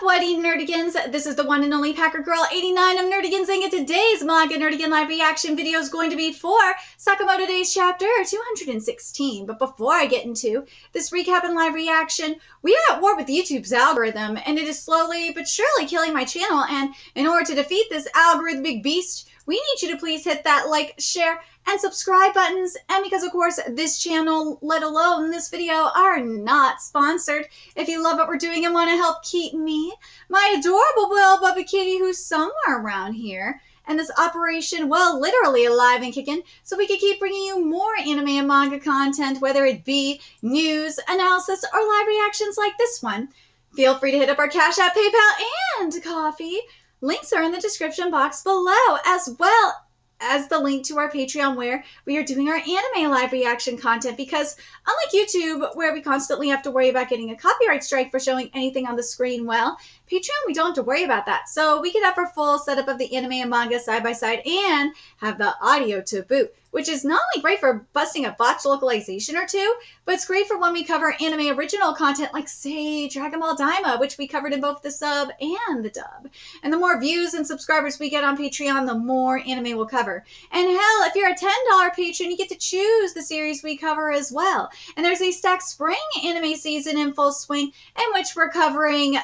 What nerdigans? This is the one and only Packer Girl 89 of Nerdigans, and today's Manga Nerdigan live reaction video is going to be for Sakamoto Days chapter 216. But before I get into this recap and live reaction, we are at war with YouTube's algorithm, and it is slowly but surely killing my channel. And in order to defeat this algorithmic beast, we need you to please hit that like, share, and subscribe buttons. And because, of course, this channel, let alone this video, are not sponsored, if you love what we're doing and want to help keep me, my adorable little Bubba Kitty, who's somewhere around here, and this operation, well, literally alive and kicking, so we can keep bringing you more anime and manga content, whether it be news, analysis, or live reactions like this one, feel free to hit up our Cash App, PayPal, and Coffee. Links are in the description box below, as well as the link to our Patreon, where we are doing our anime live reaction content, because unlike YouTube, where we constantly have to worry about getting a copyright strike for showing anything on the screen, well, Patreon, we don't have to worry about that. So we can have our full setup of the anime and manga side by side and have the audio to boot, which is not only great for busting a botched localization or two, but it's great for when we cover anime original content like, say, Dragon Ball Daima, which we covered in both the sub and the dub. And the more views and subscribers we get on Patreon, the more anime we'll cover. And hell, if you're a $10 patron, you get to choose the series we cover as well. And there's a stacked spring anime season in full swing, in which we're covering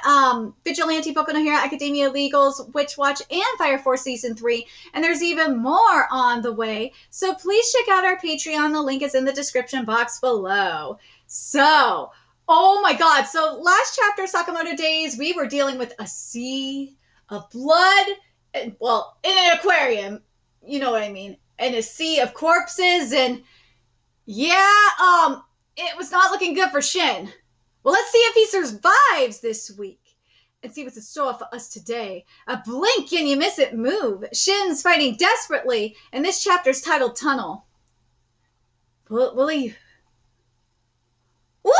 Vigilante, Boku no Hero Academia, Legals, Witch Watch, and Fire Force Season 3. And there's even more on the way. So please check out our Patreon. The link is in the description box below. So, oh my god. So last chapter, Sakamoto Days, we were dealing with a sea of blood. And, well, in an aquarium. You know what I mean. And a sea of corpses. And yeah, it was not looking good for Shin. Well, let's see if he survives this week. And see what's in store for us today. A blink and you miss it move. Shin's fighting desperately, and this chapter's titled Tunnel. Will he... Woo!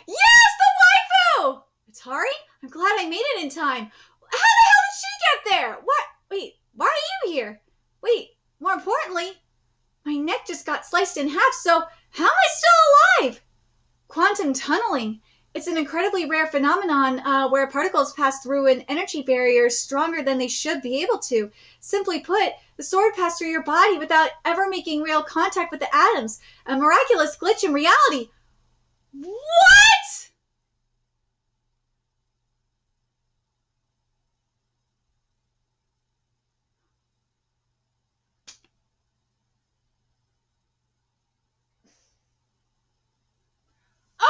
Yes, the waifu! Atari? I'm glad I made it in time. How the hell did she get there? What? Wait, why are you here? Wait, more importantly, my neck just got sliced in half, so how am I still alive? Quantum tunneling. It's an incredibly rare phenomenon where particles pass through an energy barrier stronger than they should be able to. Simply put, the sword passed through your body without ever making real contact with the atoms. A miraculous glitch in reality. What?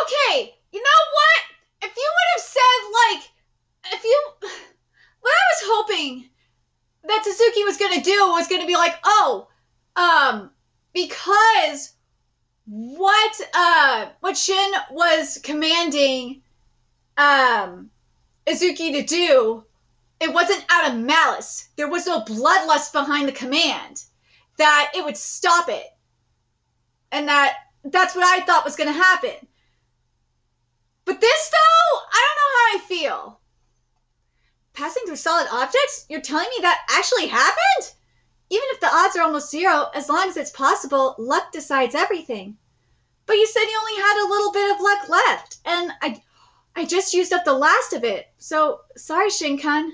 Okay. You know what? If you would have said, what I was hoping that Suzuki was going to do was going to be like, oh, because what Shin was commanding, Izuki to do, it wasn't out of malice. There was no bloodlust behind the command, that it would stop it. And that's what I thought was going to happen. But this, though, I don't know how I feel. Passing through solid objects? You're telling me that actually happened? Even if the odds are almost zero, as long as it's possible, luck decides everything. But you said you only had a little bit of luck left, and I just used up the last of it. So, sorry, Shinkan.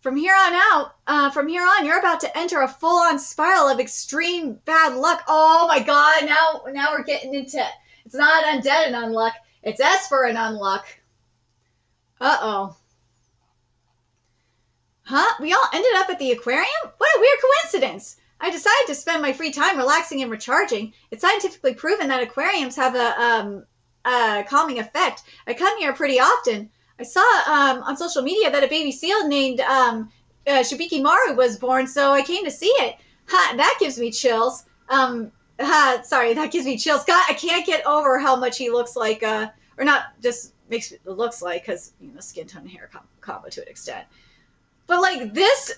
From here on, you're about to enter a full-on spiral of extreme bad luck. Oh my god, now we're getting into, it's not undead and unluck. It's Esper and unluck. Uh-oh. Huh? We all ended up at the aquarium? What a weird coincidence. I decided to spend my free time relaxing and recharging. It's scientifically proven that aquariums have a calming effect. I come here pretty often. I saw on social media that a baby seal named Shibiki Maru was born, so I came to see it. Ha, that gives me chills. Sorry, that gives me chills. God, I can't get over how much he looks like, or not just makes it looks like, because, you know, skin tone and hair combo to an extent. But, like, this,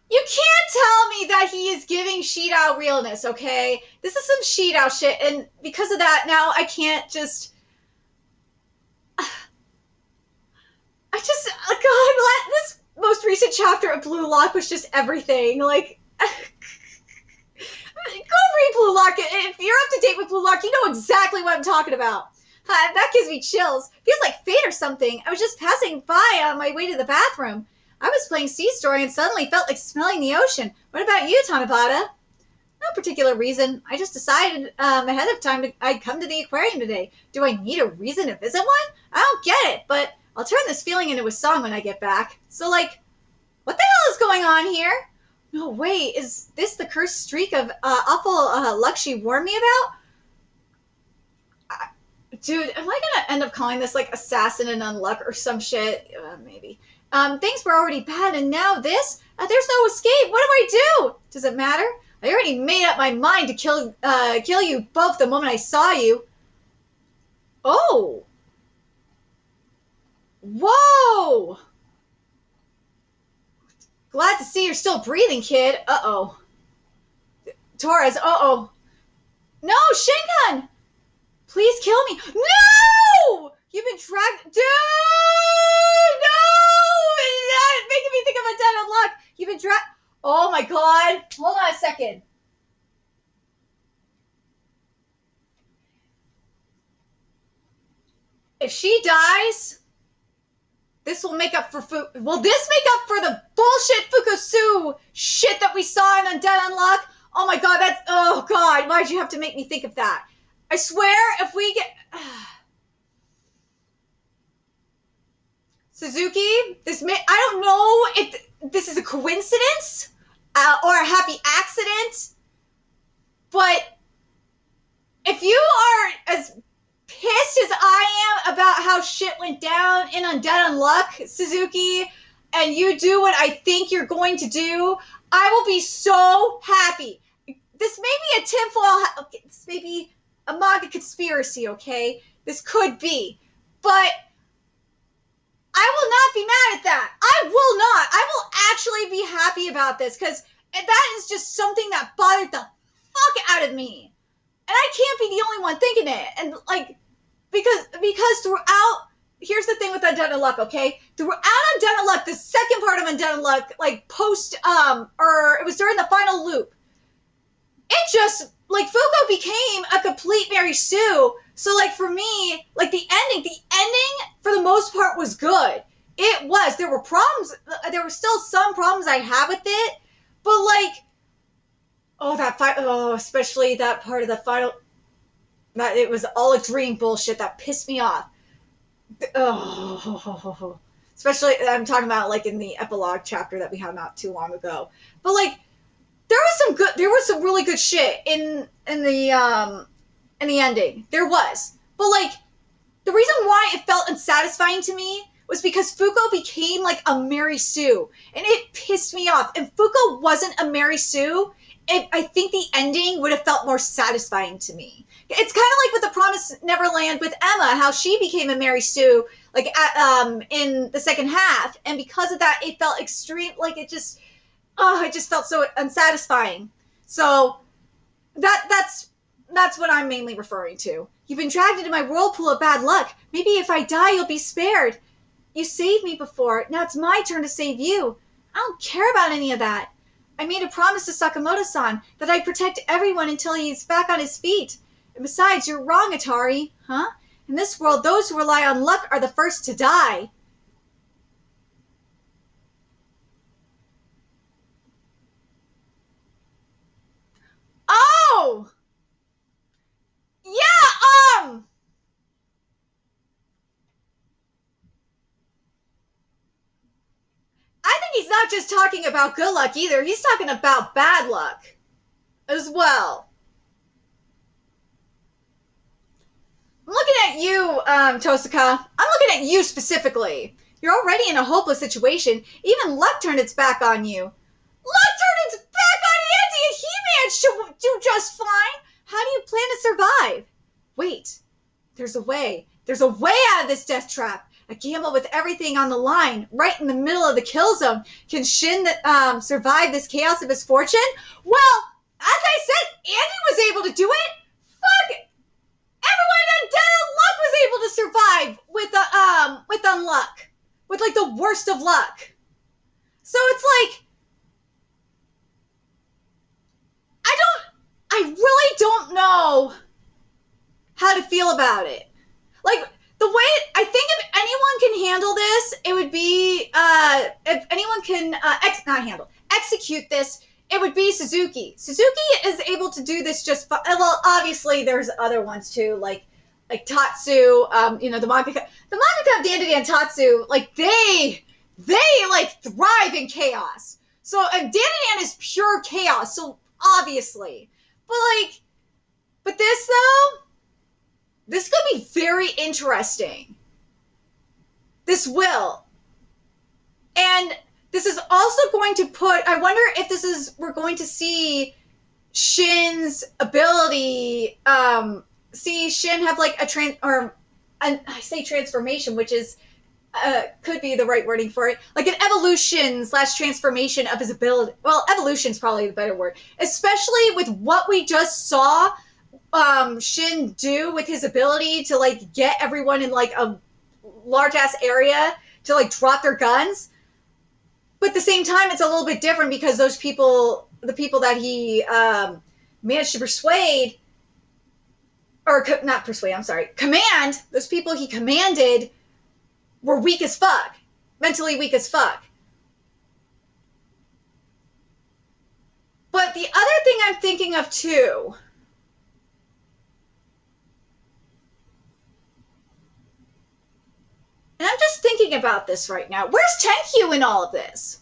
you can't tell me that he is giving Shidao realness, okay? This is some Shidao shit, and because of that, now I can't just, God, this most recent chapter of Blue Lock was just everything, like, go read Blue Lock. If you're up to date with Blue Lock, you know exactly what I'm talking about. That gives me chills. Feels like fate or something. I was just passing by on my way to the bathroom. I was playing Sea Story and suddenly felt like smelling the ocean. What about you, Tanabata? No particular reason. I just decided ahead of time I'd come to the aquarium today. Do I need a reason to visit one? I don't get it, but I'll turn this feeling into a song when I get back. So, like, what the hell is going on here? No, wait, is this the cursed streak of awful luck she warned me about? Dude, am I gonna end up calling this, like, assassin and unluck or some shit? Maybe. Things were already bad, and now this? There's no escape. What do I do? Does it matter? I already made up my mind to kill you both the moment I saw you. Oh. Whoa. Glad to see you're still breathing, kid. Uh-oh. Torres, uh-oh. No, Shingun! Please kill me. No! You've been dragged. Dude! No! It's making me think of a dead unluck. You've been dragged. Oh my god. Hold on a second. If she dies, this will make up for will this make up for the bullshit Fukusu shit that we saw in Undead Unluck? Oh my god, that's, oh god, why'd you have to make me think of that? I swear, if we get Suzuki, I don't know if this is a coincidence or a happy accident, but if you are as pissed as I am about how shit went down in Undead Unluck, Suzuki, and you do what I think you're going to do, I will be so happy. This may be a tinfoil, this may be a manga conspiracy, okay? This could be, but I will not be mad at that. I will not. I will actually be happy about this, because that is just something that bothered the fuck out of me. And I can't be the only one thinking it. And, like, because throughout, here's the thing with Undead Unluck, okay? Throughout Undead Unluck, the second part of Undead Unluck, like, or it was during the final loop, it just, like, Fuko became a complete Mary Sue. So, like, for me, like, the ending, for the most part, was good. It was. There were problems. There were still some problems I had with it. But, like, especially that part of the final, that it was all a dream bullshit that pissed me off. Oh, especially, I'm talking about, like, in the epilogue chapter that we had not too long ago. But, like, there was some really good shit in the ending. There was. But, like, the reason why it felt unsatisfying to me was because Fuko became, like, a Mary Sue. And it pissed me off. If Fuko wasn't a Mary Sue, I think the ending would have felt more satisfying to me. It's kind of like with the Promised Neverland with Emma, how she became a Mary Sue, like, in the second half. And because of that, it felt extreme, like, it just felt so unsatisfying. So, that's what I'm mainly referring to. You've been dragged into my whirlpool of bad luck. Maybe if I die, you'll be spared. You saved me before. Now it's my turn to save you. I don't care about any of that. I made a promise to Sakamoto-san that I'd protect everyone until he's back on his feet. And besides, you're wrong, Atari. Huh? In this world, those who rely on luck are the first to die. Oh! Yeah, I think he's not just talking about good luck either. He's talking about bad luck as well. I'm looking at you, Tosaka. I'm looking at you specifically. You're already in a hopeless situation. Even luck turned its back on you. Luck turned its back on Auntie, and He-Man should do just fine. How do you plan to survive? Wait. There's a way. There's a way out of this death trap. A gamble with everything on the line, right in the middle of the kill zone. Can Shin survive this chaos of his fortune? Well, as I said, Andy was able to do it. Fuck! Everyone in Undead Unluck was able to survive with unluck. With, like, the worst of luck. So it's like, I really don't know how to feel about it. Like, the way, I think if anyone can handle this, it would be, if anyone can, execute this, it would be Suzuki. Suzuki is able to do this just, well, obviously there's other ones too, like Tatsu, you know, the mangaka of Dandadan Tatsu, like, they like, thrive in chaos. So, and Dandadan is pure chaos, so, obviously. But this, though, this could be very interesting. This will. And this is also going to put, I wonder if this is, we're going to see Shin's ability, see Shin have like I say transformation, which is, could be the right wording for it, like an evolution / transformation of his ability. Well, evolution is probably the better word, especially with what we just saw Shin do with his ability to like get everyone in like a large ass area to like drop their guns. But at the same time, it's a little bit different because those people, the people that he managed to persuade, or not persuade, I'm sorry, command, those people he commanded were weak as fuck, mentally weak as fuck. But the other thing I'm thinking of too, and I'm just thinking about this right now, where's Tenkyu in all of this?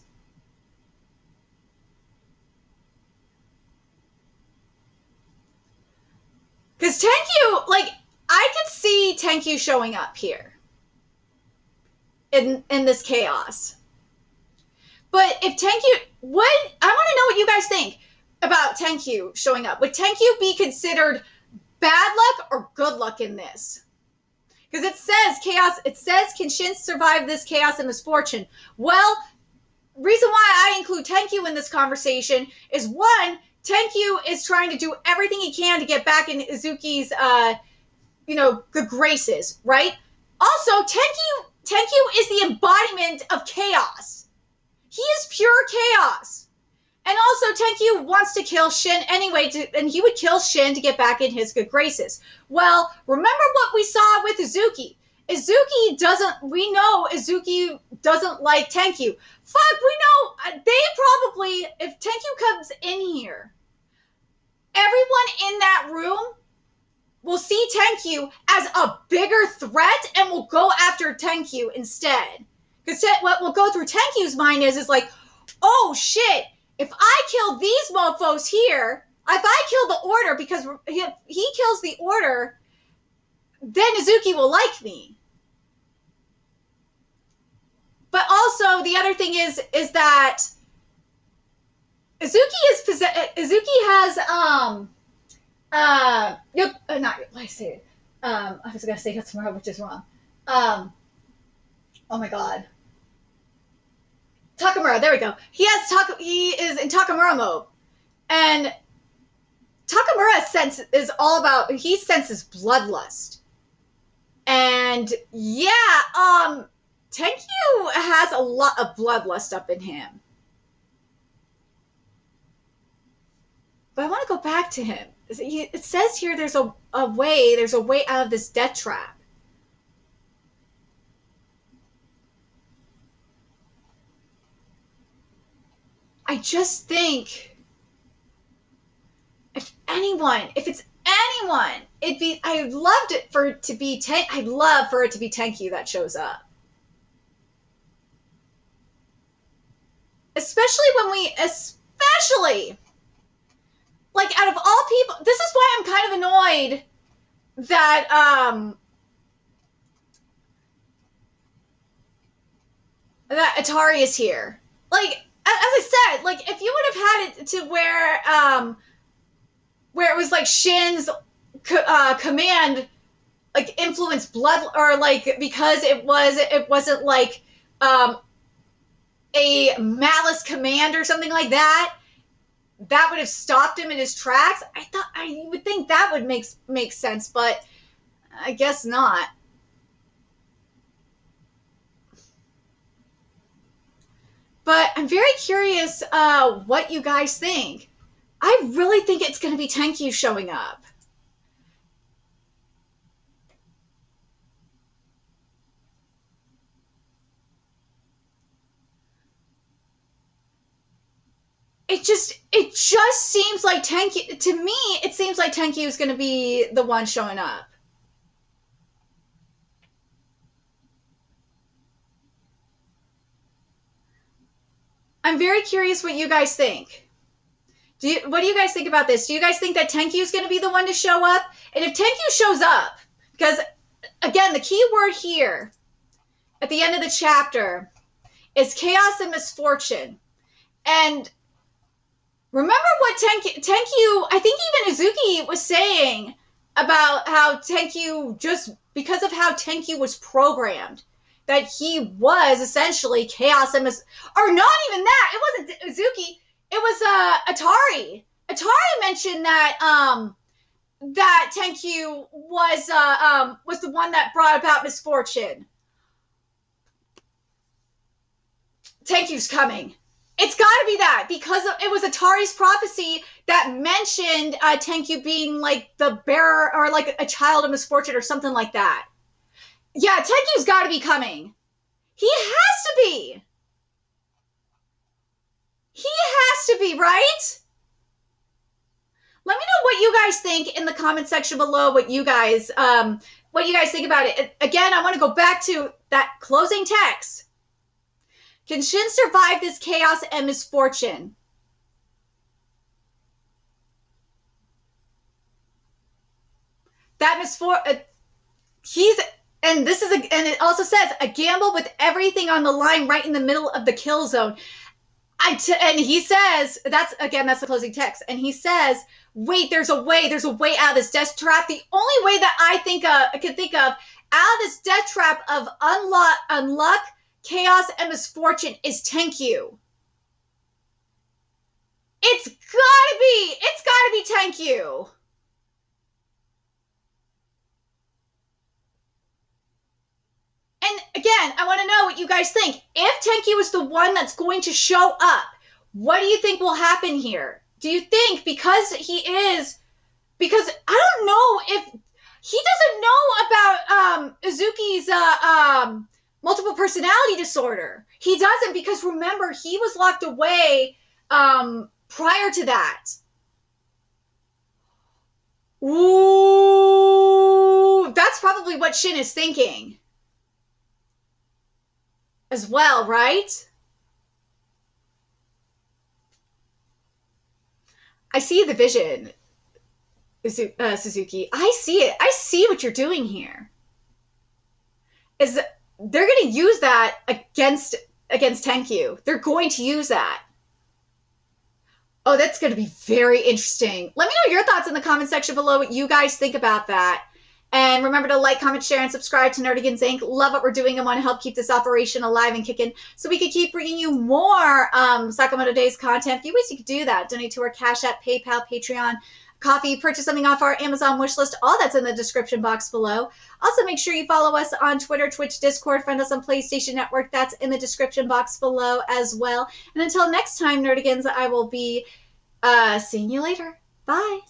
Because Tenkyu, like, I could see Tenkyu showing up here in this chaos. But if Tenkyu, I want to know what you guys think about Tenkyu showing up. Would Tenkyu be considered bad luck or good luck in this? Because it says chaos, it says, can Shin survive this chaos and misfortune? Well, reason why I include Tenkyu in this conversation is, one, Tenkyu is trying to do everything he can to get back in Izuki's, you know, good graces, right? Also, Tenkyu is the embodiment of chaos. He is pure chaos. And also, Tenkyu wants to kill Shin anyway, and he would kill Shin to get back in his good graces. Well, remember what we saw with Izuki. We know Izuki doesn't like Tenkyu. Fuck, we know, they probably, if Tenkyu comes in here, everyone in that room will see Tenkyu as a bigger threat and will go after Tenkyu instead. Because what will go through Tenkyu's mind is like, oh shit, if I kill these mofos here, if I kill the order, because he kills the order, then Izuki will like me. But also, the other thing is that Izuki has, I was going to say Hatsumura, which is wrong. Oh my god. Takamura, there we go. He is in Takamura mode. And Takamura's sense is all about, he senses bloodlust. And yeah, Tenkyu has a lot of bloodlust up in him. But I want to go back to him. It says here there's a way out of this death trap. I just think if it's anyone, I'd love for it to be Tenkyu that shows up. Especially like, out of all people, this is why I'm kind of annoyed that, that Atari is here. Like, as I said, like, if you would have had it to where it was like Shin's command, like, influenced blood, or like, because it wasn't like, a malice command or something like that, that would have stopped him in his tracks. I would think that would make sense, but I guess not. But I'm very curious what you guys think. I really think it's going to be Tenkyu showing up. it just seems like Tenkyu, to me, it seems like Tenkyu is going to be the one showing up. I'm very curious what you guys think. What do you guys think about this? Do you guys think that Tenkyu is going to be the one to show up? And if Tenkyu shows up, because again, the key word here at the end of the chapter is chaos and misfortune. And remember what Tenkyu, I think even Izuki was saying about how Tenkyu, just because of how Tenkyu was programmed, that he was essentially chaos and or not even that. It wasn't Izuki. It was Atari. Atari mentioned that that Tenkyu was the one that brought about misfortune. Tenkyu's coming. It's got to be that, because it was Atari's prophecy that mentioned Tenkyu being like the bearer or like a child of misfortune or something like that. Yeah, Tenkyu's got to be coming. He has to be. He has to be, right? Let me know what you guys think in the comment section below, what you guys think about it. Again, I want to go back to that closing text. Can Shin survive this chaos and misfortune? That and it also says a gamble with everything on the line right in the middle of the kill zone. And he says, that's the closing text. And he says, wait, there's a way out of this death trap. The only way that I can think of out of this death trap of unluck, chaos, and misfortune is Tenkyu. It's gotta be Tenkyu. And again, I want to know what you guys think. If Tenkyu is the one that's going to show up, what do you think will happen here? Do you think because I don't know if he doesn't know about Izuki's multiple personality disorder. He doesn't, because remember, he was locked away prior to that. Ooh, that's probably what Shin is thinking as well, right? I see the vision, Suzuki. I see it. I see what you're doing here. They're going to use that against Tenkyu. They're going to use that. Oh, that's going to be very interesting. Let me know your thoughts in the comment section below, what you guys think about that. And remember to like, comment, share, and subscribe to Nerdigans Inc. Love what we're doing and want to help keep this operation alive and kicking so we can keep bringing you more Sakamoto Days content. A few ways you could do that. Donate to our Cash App, PayPal, Patreon, Coffee, purchase something off our Amazon wish list. All that's in the description box below. Also, make sure you follow us on Twitter, Twitch, Discord. Friend us on PlayStation Network. That's in the description box below as well. And until next time, Nerdigans, I will be seeing you later. Bye.